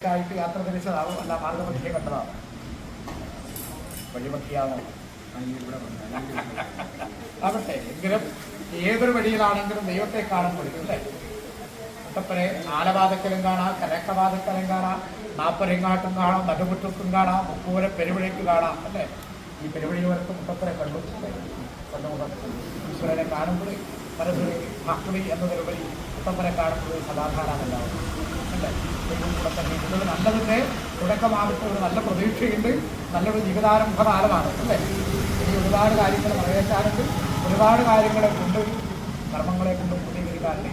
ആയിട്ട് യാത്ര തിരിച്ചതാവും, അല്ല മാർഗമധ്യേ കണ്ടതാണ്. വഴിമധ്യാണോ ആവട്ടെ, എങ്കിലും ഏതൊരു വഴിയിലാണെങ്കിലും ദൈവത്തെ കാണാൻ പഠിക്കും അല്ലേ? മുട്ടപ്പനെ ആലവാദക്കലും കാണാം, കരക്കവാദക്കലും കാണാം, നാപ്പരങ്ങാട്ടും കാണാം, നടുമുറ്റത്തും കാണാം, മുപ്പൂര പെരുവഴിക്ക് കാണാം അല്ലേ? ഈ പെരുവഴിയോരത്ത് മുട്ടപ്പനെ കണ്ടു ഈശ്വരനെ കാണുമ്പോൾ മനസ്സിൽ ഭക്തി എന്നതിലുപരി മുട്ടപ്പനെ കാണുമ്പോൾ സമാധാനമല്ലാവും അല്ലേ? ദൈവം കൂടെ തന്നെ ഇതൊരു നല്ലതിൻ്റെ തുടക്കമാകട്ടെ, ഒരു നല്ല പ്രതീക്ഷയുണ്ട്, നല്ലൊരു ജീവിതാരംഭ കാലമാണ് അല്ലേ? ഇനി ഒരുപാട് കാര്യങ്ങൾ നിറവേറ്റാനുണ്ട്, ഒരുപാട് കാര്യങ്ങളെ കൊണ്ട് കർമ്മങ്ങളെ കൊണ്ട് പൂർത്തീകരിക്കാനുണ്ട്.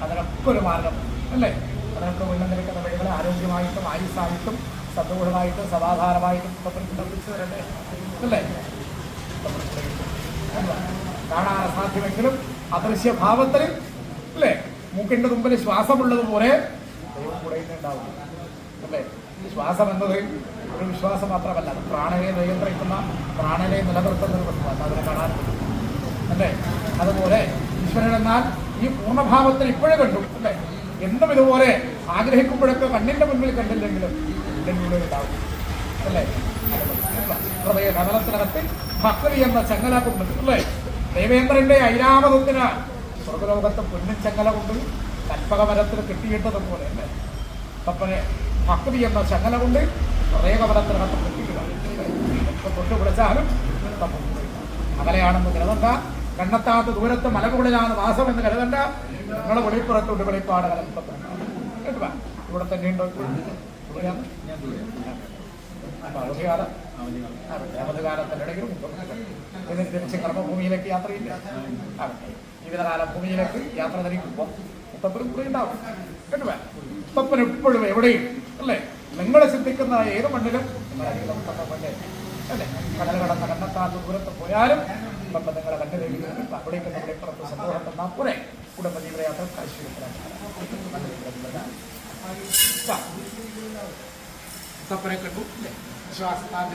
അതിനൊക്കെ ഒരു മാർഗം അല്ലേ? അതിനൊക്കെ ഉള്ളം നിൽക്കുന്ന വഴികളെ ആരോഗ്യമായിട്ടും ആയുസ്സായിട്ടും സന്തോഷമായിട്ടും സമാധാനമായിട്ടും പ്രവർത്തിച്ചു തരട്ടെ അല്ലേ? കാണാൻ അസാധ്യമെങ്കിലും അദൃശ്യഭാവത്തിൽ അല്ലേ? മൂക്കിൻ്റെ മുമ്പിൽ ശ്വാസമുള്ളതുപോലെ ദൈവം കൂടെ ഉണ്ടാവും അല്ലേ? ശ്വാസം എന്നത് ഒരു വിശ്വാസം മാത്രമല്ല, അത് പ്രാണനെ നിയന്ത്രിക്കുന്ന, പ്രാണനെ നിലനിർത്തുന്ന ഒരു വസ്തുവാണ്. അതിനെ കാണാൻ അല്ലേ? അതുപോലെ ഈശ്വരൻ എന്നാൽ ഈ പൂർണ്ണഭാവത്തിൽ ഇപ്പോഴും കണ്ടു അല്ലേ? എന്തും ഇതുപോലെ ആഗ്രഹിക്കുമ്പോഴൊക്കെ കണ്ണിൻ്റെ മുന്നിൽ കണ്ടില്ലെങ്കിലും ഉള്ളിൻ്റെ ഉണ്ടാവും അല്ലേ? ഹൃദയ കമലത്തിനകത്ത് ഭക്തി എന്ന ചങ്ങല കൊണ്ട് അല്ലേ? ദേവേന്ദ്രന്റെ ഐരാവതത്തിന് സ്വർഗലോകത്ത് പൊന്നും ചങ്ങല കൊണ്ട് കൽപ്പകമരത്തിൽ കെട്ടിയിട്ടതുപോലെ അല്ലേ? തപ്പനെ ഭക്തി എന്ന ചങ്ങല കൊണ്ട് ഹൃദയകമലത്തിനകത്ത് കെട്ടിയിടുക. തൊട്ട് വിളിച്ചാലും അകലെയാണെന്ന് കരുതണ്ട, കണ്ണെത്താത്ത ദൂരത്ത് മലമുകളിലാണ് വാസം എന്ന് കരുതണ്ട. നിങ്ങളെ വെളിപ്പുറത്തുണ്ട് വെളിപ്പാട് കേട്ടുക. ഇവിടെ തന്നെയുണ്ടോ? അവധികാലത്തിനിടയിൽ ഇതിന് തിരിച്ച് കർമ്മഭൂമിയിലേക്ക് യാത്രയില്ല. ജീവിതകാല ഭൂമിയിലേക്ക് യാത്ര തിരിക്കുമ്പോൾ മുത്തപ്പനും കൂടെ ഉണ്ടാവും കേട്ടുക. മുത്തപ്പൻ എപ്പോഴും എവിടെയും അല്ലേ? നിങ്ങളെ ചിന്തിക്കുന്ന ഏത് മണ്ണിലും നിങ്ങളെ അല്ലേ? കടൽ കടന്ന കണ്ണെത്താത്ത ദൂരത്ത് പോയാലും മുത്തപ്പൻ നിങ്ങളെ കണ്ടുകഴിഞ്ഞു. അവിടേക്ക് നമ്മുടെ പുറത്ത് സന്തോഷം തന്നാൽ പോലെ കുടുംബജീവിത യാത്ര മുത്തപ്പനെ കണ്ടു ശ്വാസത്താൽ